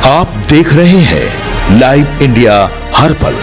आप देख रहे हैं लाइव इंडिया हर पल।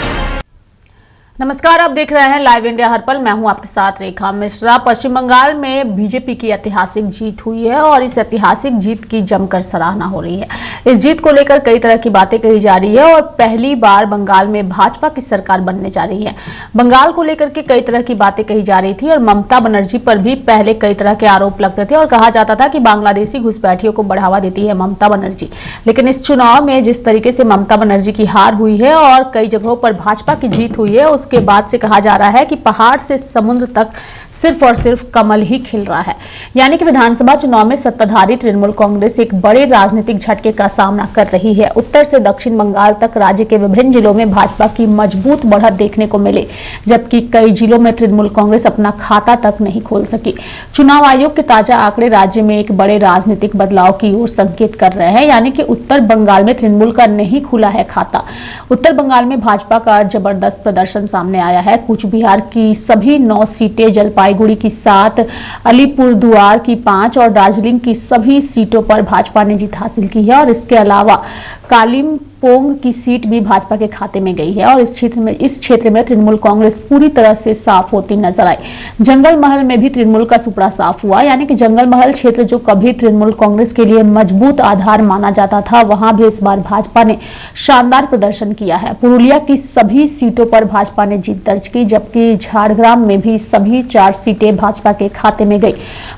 नमस्कार, आप देख रहे हैं लाइव इंडिया हर पल। मैं हूं आपके साथ रेखा मिश्रा। पश्चिम बंगाल में बीजेपी की ऐतिहासिक जीत हुई है और इस ऐतिहासिक जीत की जमकर सराहना हो रही है। इस जीत को लेकर कई तरह की बातें कही जा रही है और पहली बार बंगाल में भाजपा की सरकार बनने जा रही है। बंगाल को लेकर के कई तरह की बातें कही जा रही थी और ममता बनर्जी पर भी पहले कई तरह के आरोप लगते थे और कहा जाता था कि बांग्लादेशी घुसपैठियों को बढ़ावा देती है ममता बनर्जी। लेकिन इस चुनाव में जिस तरीके से ममता बनर्जी की हार हुई है और कई जगहों पर भाजपा की जीत हुई है, उसके बाद से कहा जा रहा है कि पहाड़ से समुद्र तक सिर्फ और सिर्फ कमल ही खिल रहा है। यानी कि विधानसभा चुनाव में सत्ताधारी तृणमूल कांग्रेस एक बड़े राजनीतिक झटके का सामना कर रही है। उत्तर से दक्षिण बंगाल तक राज्य के विभिन्न जिलों में भाजपा की मजबूत बढ़त देखने को मिली, जबकि कई जिलों में तृणमूल कांग्रेस अपना खाता तक नहीं खोल सकी। चुनाव आयोग के ताजा आंकड़े राज्य में एक बड़े राजनीतिक बदलाव की ओर संकेत कर रहे हैं। यानी कि उत्तर बंगाल में तृणमूल का नहीं खुला है खाता। उत्तर बंगाल में भाजपा का जबरदस्त प्रदर्शन सामने आया है। कूच बिहार की सभी 9 सीटें, जलपाईगुड़ी की 7, अलीपुरदुआर की 5 और दार्जिलिंग की सभी सीटों पर भाजपा ने जीत हासिल की है और इसके अलावा कालिम्पोंग की सीट भी भाजपा के खाते में गई है और इस क्षेत्र में तृणमूल कांग्रेस पूरी तरह से साफ होती नजर आई। जंगल महल में भी तृणमूल का सुपड़ा साफ हुआ। यानी कि जंगल महल क्षेत्र जो कभी तृणमूल कांग्रेस के लिए मजबूत आधार माना जाता था, वहां भी इस बार भाजपा ने शानदार प्रदर्शन किया है। पुरुलिया की सभी सीटों पर भाजपा ने जीत दर्ज की, जबकि झारग्राम में भी सभी 4 सीटें भाजपा के खाते में गई।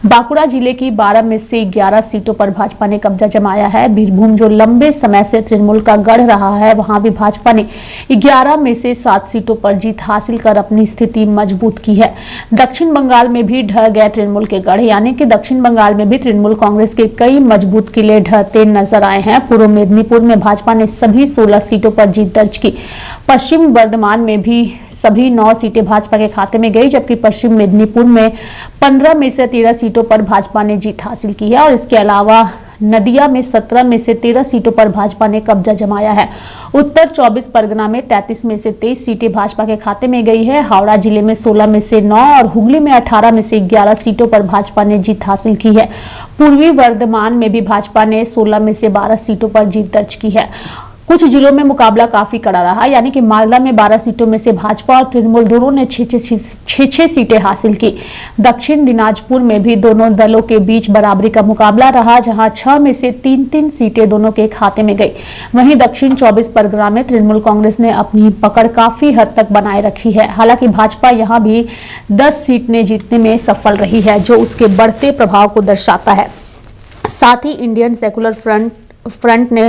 बांकुड़ा जिले की 12 में से 11 सीटों पर भाजपा ने कब्जा जमाया है। बीरभूम जो लंबे समय से तृणमूल का गढ़ रहा है, वहां भी भाजपा ने 11 में से 7 सीटों पर जीत हासिल कर अपनी स्थिति मजबूत की है। दक्षिण बंगाल में भी ढह गए तृणमूल के गढ़। यानी कि दक्षिण बंगाल में भी तृणमूल कांग्रेस के कई मजबूत किले ढहते नजर आए हैं। पूर्व मेदिनीपुर में भाजपा ने सभी 16 सीटों पर जीत दर्ज की। पश्चिम बर्धमान में भी सभी 9 सीटें भाजपा के खाते में गई, जबकि पश्चिम मेदिनीपुर में 15 में से 13 सीटों पर भाजपा ने जीत हासिल की है और इसके अलावा नदिया में 17 में से 13 सीटों पर भाजपा ने कब्जा जमाया है। उत्तर 24 परगना में 33 में से 23 सीटें भाजपा के खाते में गई है। हावड़ा जिले में 16 में से 9 और हुगली में 18 में से 11 सीटों पर भाजपा ने जीत हासिल की है। पूर्वी वर्धमान में भी भाजपा ने 16 में से 12 सीटों पर जीत दर्ज की है। कुछ जिलों में मुकाबला काफी कड़ा रहा। यानी कि मालदा में 12 सीटों में से भाजपा और तृणमूल दोनों ने 6 सीटें हासिल की। दक्षिण दिनाजपुर में भी दोनों दलों के बीच बराबरी का मुकाबला रहा, जहां 6 में से 3-3 सीटें दोनों के खाते में गई। वहीं दक्षिण 24 परगना में तृणमूल कांग्रेस ने अपनी पकड़ काफी हद तक बनाए रखी है। हालांकि भाजपा यहां भी 10 सीटें जीतने में सफल रही है, जो उसके बढ़ते प्रभाव को दर्शाता है। साथ ही इंडियन सेकुलर फ्रंट ने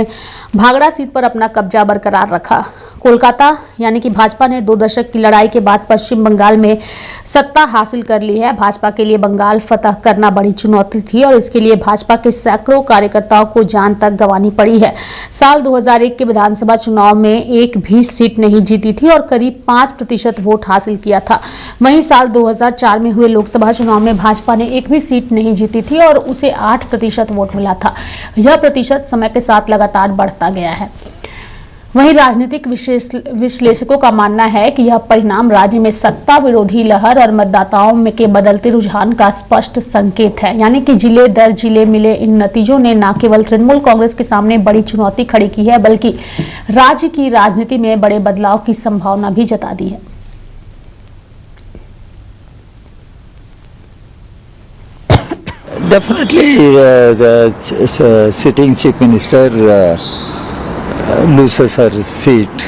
भागड़ा सीट पर अपना कब्जा बरकरार रखा। कोलकाता यानी कि भाजपा ने 2 दशक की लड़ाई के बाद पश्चिम बंगाल में सत्ता हासिल कर ली है। भाजपा के लिए बंगाल फतह करना बड़ी चुनौती थी और इसके लिए भाजपा के सैकड़ों कार्यकर्ताओं को जान तक गंवानी पड़ी है। साल 2001 के विधानसभा चुनाव में एक भी सीट नहीं जीती थी और करीब 5% वोट हासिल किया था। वहीं साल 2004 में हुए लोकसभा चुनाव में भाजपा ने एक भी सीट नहीं जीती थी और उसे 8% वोट मिला था। यह प्रतिशत समय के साथ लगातार बढ़ता गया है। वहीं राजनीतिक विश्लेषकों का मानना है कि यह परिणाम राज्य में सत्ता विरोधी लहर और मतदाताओं में के बदलते रुझान का स्पष्ट संकेत है। यानी कि जिले दर जिले मिले इन नतीजों ने न केवल तृणमूल कांग्रेस के सामने बड़ी चुनौती खड़ी की है, बल्कि राज्य की राजनीति में बड़े बदलाव की संभावना भी जता दी है। Definitely, the sitting chief minister loses her seat.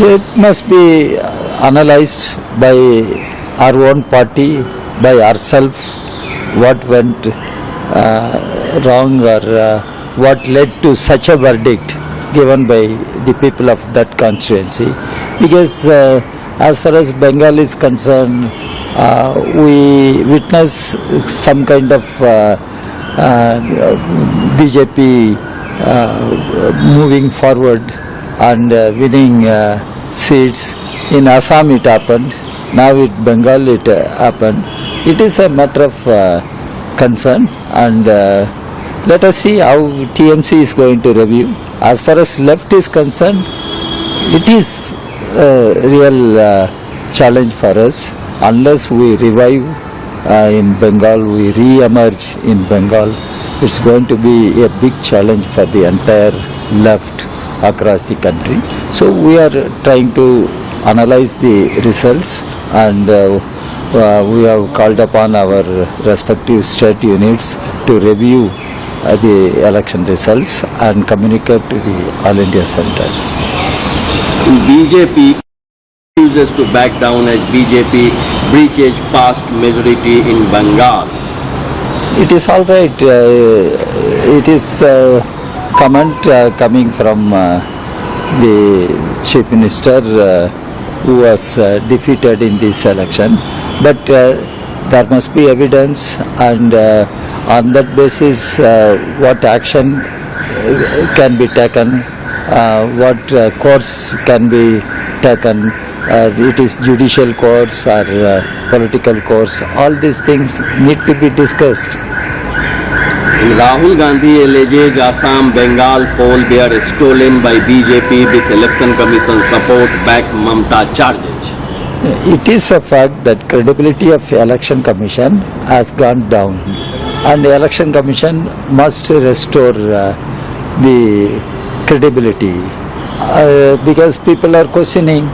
It must be analyzed by our own party, by ourselves, what went wrong or what led to such a verdict given by the people of that constituency. Because as far as Bengal is concerned, we witness some kind of BJP moving forward and winning seats. In Assam it happened, now in Bengal it happened. It is a matter of concern, and let us see how TMC is going to review. As far as left is concerned, it is a real challenge for us. Unless we revive in Bengal, we re-emerge in Bengal. It's going to be a big challenge for the entire left across the country. So we are trying to analyze the results, and we have called upon our respective state units to review the election results and communicate to the All India Center. BJP refuses to back down as BJP breaches past majority in Bengal. It is all right. It is comment coming from the Chief Minister who was defeated in this election, but there must be evidence, and on that basis what action can be taken, what course can be taken, it is judicial course or political course. All these things need to be discussed. Rahul Gandhi alleges Assam Bengal poll were stolen by BJP with election commission support, back Mamta charges. It is a fact that credibility of election commission has gone down, and the election commission must restore the credibility, because people are questioning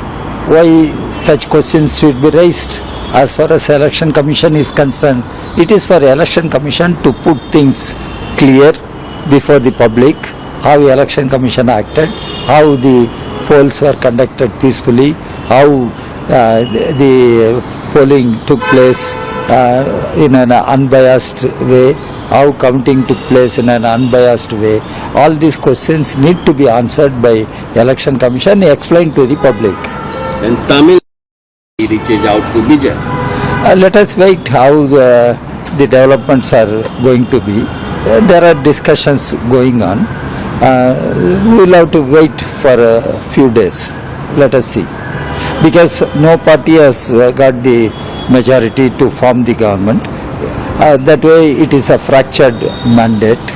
why such questions should be raised. As far as election commission is concerned, it is for election commission to put things clear before the public, how election commission acted, how the polls were conducted peacefully, how the polling took place in an unbiased way, how counting took place in an unbiased way. All these questions need to be answered by election commission, explained to the public. And Tamil reaches out to Vijay. Let us wait how the developments are going to be. There are discussions going on. We will have to wait for a few days. Let us see. Because no party has got the majority to form the government. That way it is a fractured mandate.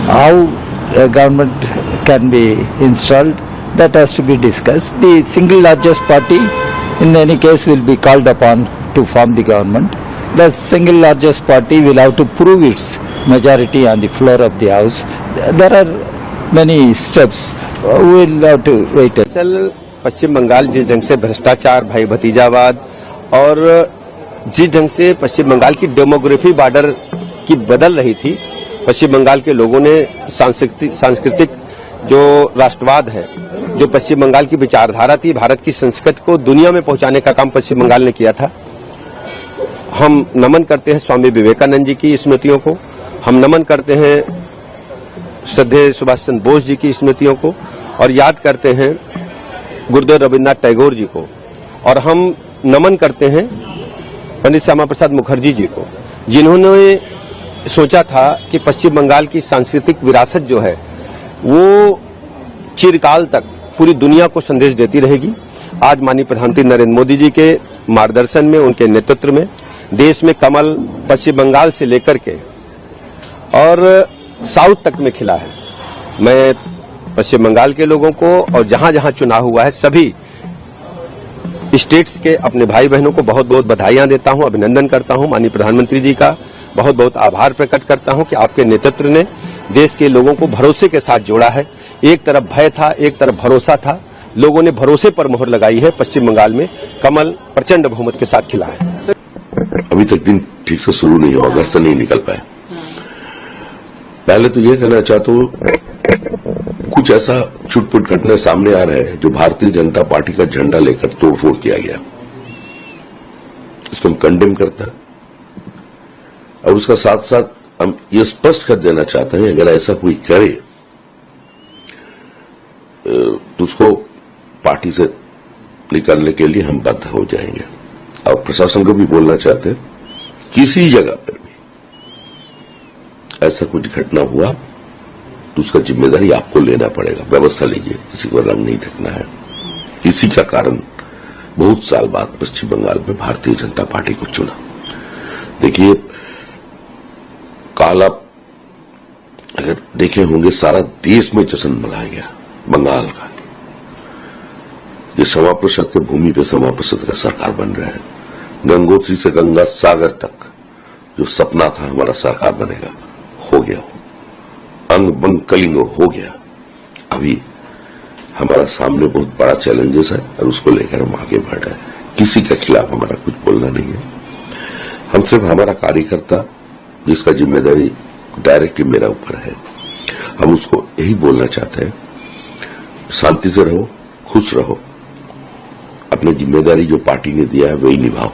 How a government can be installed, that has to be discussed. The single largest party in any case will be called upon to form the government. The single largest party will have to prove its majority on the floor of the house. There are many steps. We will have to wait. पश्चिम बंगाल जिस ढंग से भ्रष्टाचार, भाई भतीजावाद और जिस ढंग से पश्चिम बंगाल की डेमोग्राफी बॉर्डर की बदल रही थी, पश्चिम बंगाल के लोगों ने सांस्कृतिक जो राष्ट्रवाद है, जो पश्चिम बंगाल की विचारधारा थी, भारत की संस्कृति को दुनिया में पहुंचाने का काम पश्चिम बंगाल ने किया था। हम नमन करते हैं स्वामी विवेकानंद जी की स्मृतियों को, हम नमन करते हैं श्रद्धेय सुभाष चंद्र बोस जी की स्मृतियों को, और याद करते हैं गुरुदेव रविन्द्रनाथ टैगोर जी को, और हम नमन करते हैं पंडित श्यामा प्रसाद मुखर्जी जी को, जिन्होंने सोचा था कि पश्चिम बंगाल की सांस्कृतिक विरासत जो है वो चिरकाल तक पूरी दुनिया को संदेश देती रहेगी। आज माननीय प्रधानमंत्री नरेंद्र मोदी जी के मार्गदर्शन में, उनके नेतृत्व में देश में कमल पश्चिम बंगाल से लेकर के और साउथ तक में खिला है। मैं पश्चिम बंगाल के लोगों को और जहां जहां चुनाव हुआ है सभी स्टेट्स के अपने भाई बहनों को बहुत बहुत बधाइयां देता हूं, अभिनंदन करता हूं। माननीय प्रधानमंत्री जी का बहुत बहुत आभार प्रकट करता हूं कि आपके नेतृत्व ने देश के लोगों को भरोसे के साथ जोड़ा है। एक तरफ भय था, एक तरफ भरोसा था, लोगों ने भरोसे पर मोहर लगाई है। पश्चिम बंगाल में कमल प्रचंड बहुमत के साथ खिला है। अभी तक दिन ठीक से शुरू नहीं हुआ, घर से नहीं निकल पाए। पहले तो यह कहना चाहता हूं, कुछ ऐसा छुटपुट घटना सामने आ रहा है जो भारतीय जनता पार्टी का झंडा लेकर तोड़फोड़ किया गया, इसको हम कंडेम करता है। और उसका साथ साथ हम ये स्पष्ट कर देना चाहते हैं, अगर ऐसा कोई करे तो उसको पार्टी से निकालने के लिए हम बाध्य हो जाएंगे। और प्रशासन को भी बोलना चाहते हैं, किसी जगह पर भी ऐसा कुछ घटना हुआ तो उसका जिम्मेदारी आपको लेना पड़ेगा। व्यवस्था लीजिए, किसी को रंग नहीं देखना है। इसी का कारण बहुत साल बाद पश्चिम बंगाल में भारतीय जनता पार्टी को चुना। देखिए, काल आप अगर देखे होंगे सारा देश में जश्न मनाया गया बंगाल का। ये श्यामा प्रसाद के भूमि पे श्यामा प्रसाद का सरकार बन रहा है। गंगोत्री से गंगा सागर तक जो सपना था हमारा सरकार बनेगा, हो गया। अंग बंग कलिंग हो गया। अभी हमारा सामने बहुत बड़ा चैलेंजेस है और उसको लेकर हम आगे बढ़ रहे हैं। किसी के खिलाफ हमारा कुछ बोलना नहीं है। हम सिर्फ हमारा कार्यकर्ता जिसका जिम्मेदारी डायरेक्टली मेरा ऊपर है, हम उसको यही बोलना चाहते हैं, शांति से रहो, खुश रहो, अपनी जिम्मेदारी जो पार्टी ने दिया है वही निभाओ,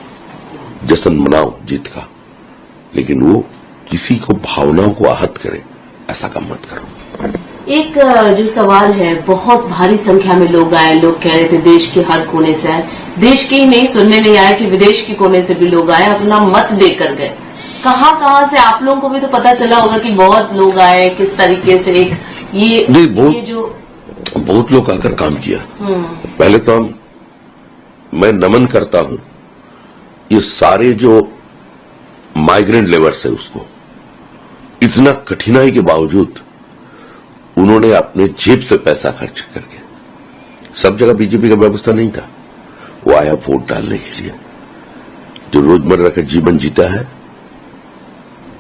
जश्न मनाओ जीत का, लेकिन वो किसी को भावनाओं को आहत करे ऐसा काम मत करो। एक जो सवाल है, बहुत भारी संख्या में लोग आए, लोग कह रहे थे देश के हर कोने से आए, देश के ही नहीं, सुनने में आया कि विदेश के कोने से भी लोग आए, अपना मत देकर गए। कहां से आप लोगों को भी तो पता चला होगा कि बहुत लोग आए, किस तरीके से एक ये जो बहुत लोग आकर काम किया। पहले तो मैं नमन करता हूं ये सारे जो माइग्रेंट लेबर्स है उसको, इतना कठिनाई के बावजूद उन्होंने अपने जेब से पैसा खर्च करके, सब जगह बीजेपी का व्यवस्था नहीं था, वो आया वोट डालने के लिए, जो रोजमर्रा का जीवन जीता है,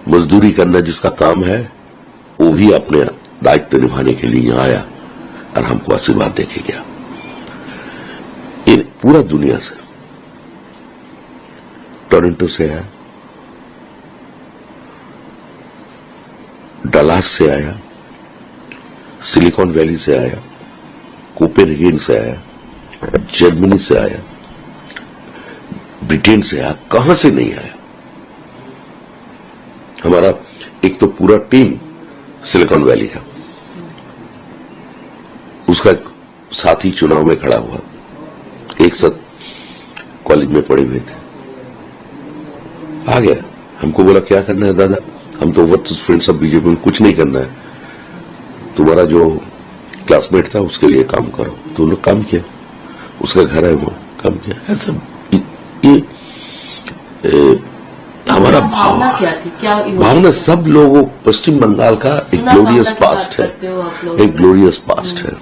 मजदूरी करना जिसका काम है, वो भी अपने दायित्व निभाने के लिए यहां आया और हमको आशीर्वाद देके गया। ये पूरा दुनिया से, टोरंटो से आया, डलास से आया, सिलिकॉन वैली से आया, कोपेनहेगन से आया, जर्मनी से आया, ब्रिटेन से आया, कहां से नहीं आया। हमारा एक तो पूरा टीम सिलिकॉन वैली का, उसका साथी चुनाव में खड़ा हुआ, एक साथ कॉलेज में पढ़े हुए थे, आ गया। हमको बोला क्या करना है दादा, हम तो वर्सेस फ्रेंड्स ऑफ बीजेपी में कुछ नहीं करना है, तुम्हारा जो क्लासमेट था उसके लिए काम करो। तो लोग काम किया, उसका घर है वो काम किया। ऐसा ये हमारा भावना क्या थी, क्या भावना सब लोगों, पश्चिम बंगाल का एक ग्लोरियस पास्ट है, एक ग्लोरियस पास्ट है।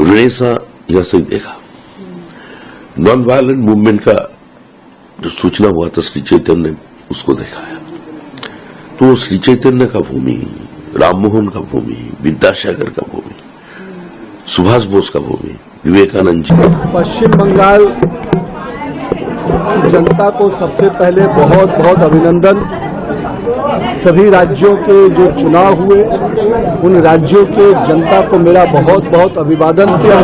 रेसा जैसे ही देखा, नॉन वायलेंट मूवमेंट का जो सूचना हुआ था श्री चैतन्य ने उसको दिखाया, तो श्री चैतन्य का भूमि, राममोहन का भूमि, विद्यासागर का भूमि, सुभाष बोस का भूमि, विवेकानंद जी। पश्चिम बंगाल जनता को सबसे पहले बहुत बहुत अभिनंदन। सभी राज्यों के जो चुनाव हुए उन राज्यों के जनता को मेरा बहुत बहुत अभिवादन किया।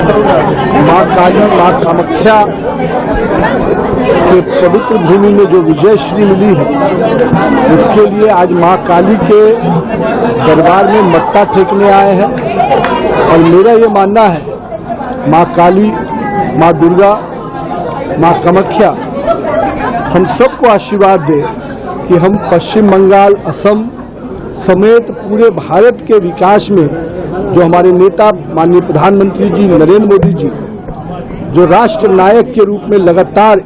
मां काली, मां कामाख्या के पवित्र भूमि में जो विजयश्री मिली है, उसके लिए आज मां काली के दरबार में मत्था टेकने आए हैं। और मेरा ये मानना है मां काली, मां दुर्गा, मां कामाख्या हम सबको आशीर्वाद दे कि हम पश्चिम बंगाल, असम समेत पूरे भारत के विकास में जो हमारे नेता माननीय प्रधानमंत्री जी नरेंद्र मोदी जी जो राष्ट्र नायक के रूप में लगातार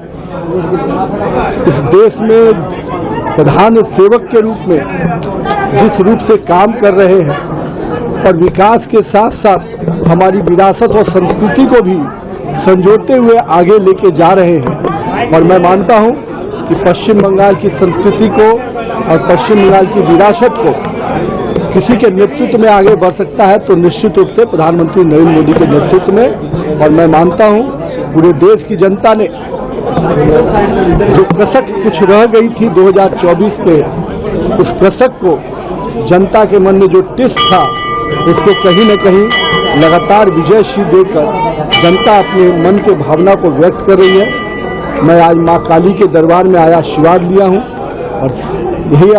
इस देश में प्रधान सेवक के रूप में जिस रूप से काम कर रहे हैं और विकास के साथ साथ हमारी विरासत और संस्कृति को भी संजोते हुए आगे लेके जा रहे हैं। और मैं मानता हूं कि पश्चिम बंगाल की संस्कृति को और पश्चिम बंगाल की विरासत को किसी के नेतृत्व में आगे बढ़ सकता है तो निश्चित रूप से प्रधानमंत्री नरेंद्र मोदी के नेतृत्व में। और मैं मानता हूं पूरे देश की जनता ने जो कसक कुछ रह गई थी 2024 में, उस कसक को जनता के मन में जो टिस था उसको कहीं न कहीं लगातार विजयश्री देकर जनता अपने मन के भावना को व्यक्त कर रही है। मैं आज मां काली के दरबार में आया, आशीर्वाद लिया हूं और यही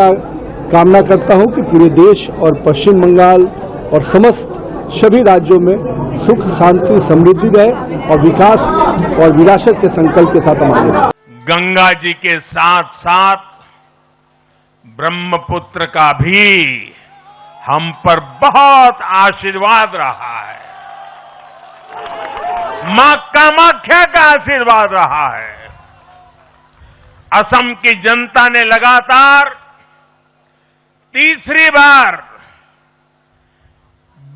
कामना करता हूं कि पूरे देश और पश्चिम बंगाल और समस्त सभी राज्यों में सुख, शांति, समृद्धि रहे और विकास और विरासत के संकल्प के साथ हम आगे बढ़ें। गंगा जी के साथ साथ ब्रह्मपुत्र का भी हम पर बहुत आशीर्वाद रहा है, मां कामाख्या का आशीर्वाद रहा है। असम की जनता ने लगातार तीसरी बार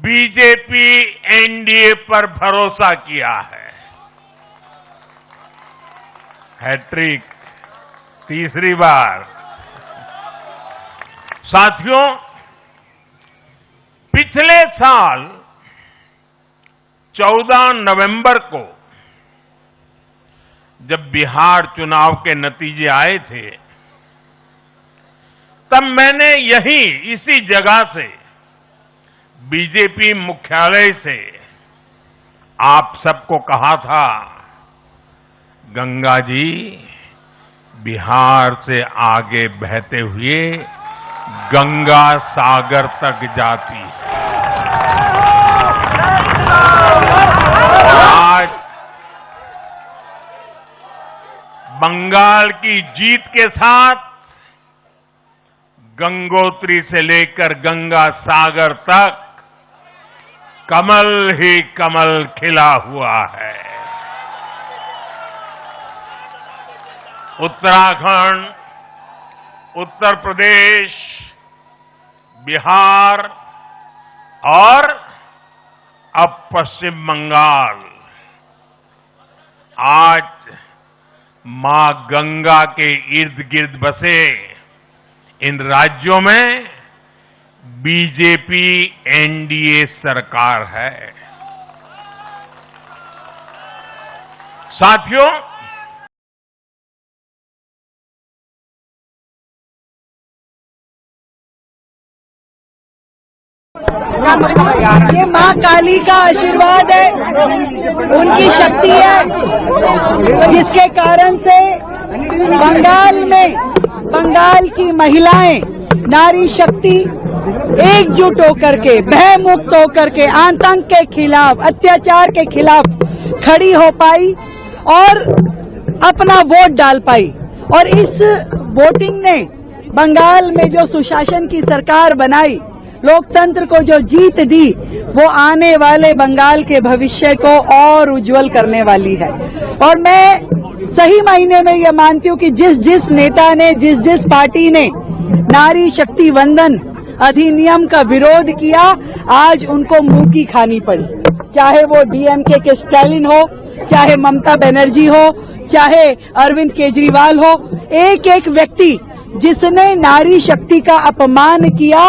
बीजेपी एनडीए पर भरोसा किया है। हैट्रिक तीसरी बार साथियों, पिछले साल 14 नवंबर को जब बिहार चुनाव के नतीजे आए थे, तब मैंने इसी जगह से बीजेपी मुख्यालय से आप सबको कहा था, गंगा जी बिहार से आगे बहते हुए गंगा सागर तक जाती है। आज बंगाल की जीत के साथ गंगोत्री से लेकर गंगा सागर तक कमल ही कमल खिला हुआ है। उत्तराखंड, उत्तर प्रदेश, बिहार और अब पश्चिम बंगाल आज मां गंगा के इर्द गिर्द बसे इन राज्यों में बीजेपी एनडीए सरकार है। साथियों, ये माँ काली का आशीर्वाद है, उनकी शक्ति है, जिसके कारण से बंगाल की महिलाएं, नारी शक्ति एकजुट होकर के, भय मुक्त होकर के, आतंक के खिलाफ, अत्याचार के खिलाफ खड़ी हो पाई और अपना वोट डाल पाई। और इस वोटिंग ने बंगाल में जो सुशासन की सरकार बनाई, लोकतंत्र को जो जीत दी, वो आने वाले बंगाल के भविष्य को और उज्जवल करने वाली है। और मैं सही मायने में ये मानती हूँ कि जिस नेता ने, जिस पार्टी ने नारी शक्ति वंदन अधिनियम का विरोध किया, आज उनको मुंह की खानी पड़ी। चाहे वो डीएमके के स्टालिन हो, चाहे ममता बनर्जी हो, चाहे अरविंद केजरीवाल हो, एक एक व्यक्ति जिसने नारी शक्ति का अपमान किया,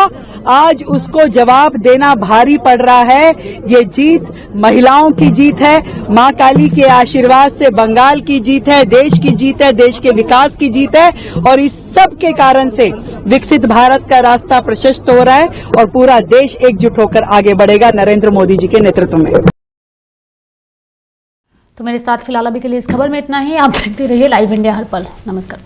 आज उसको जवाब देना भारी पड़ रहा है। ये जीत महिलाओं की जीत है, मां काली के आशीर्वाद से बंगाल की जीत है, देश की जीत है, देश के विकास की जीत है। और इस सब के कारण से विकसित भारत का रास्ता प्रशस्त हो रहा है और पूरा देश एकजुट होकर आगे बढ़ेगा नरेंद्र मोदी जी के नेतृत्व में। तो मेरे साथ फिलहाल अभी के लिए इस खबर में इतना ही। आप देखते रहिए लाइव इंडिया हर पल। नमस्कार।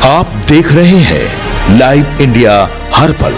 आप देख रहे हैं लाइव इंडिया हर पल।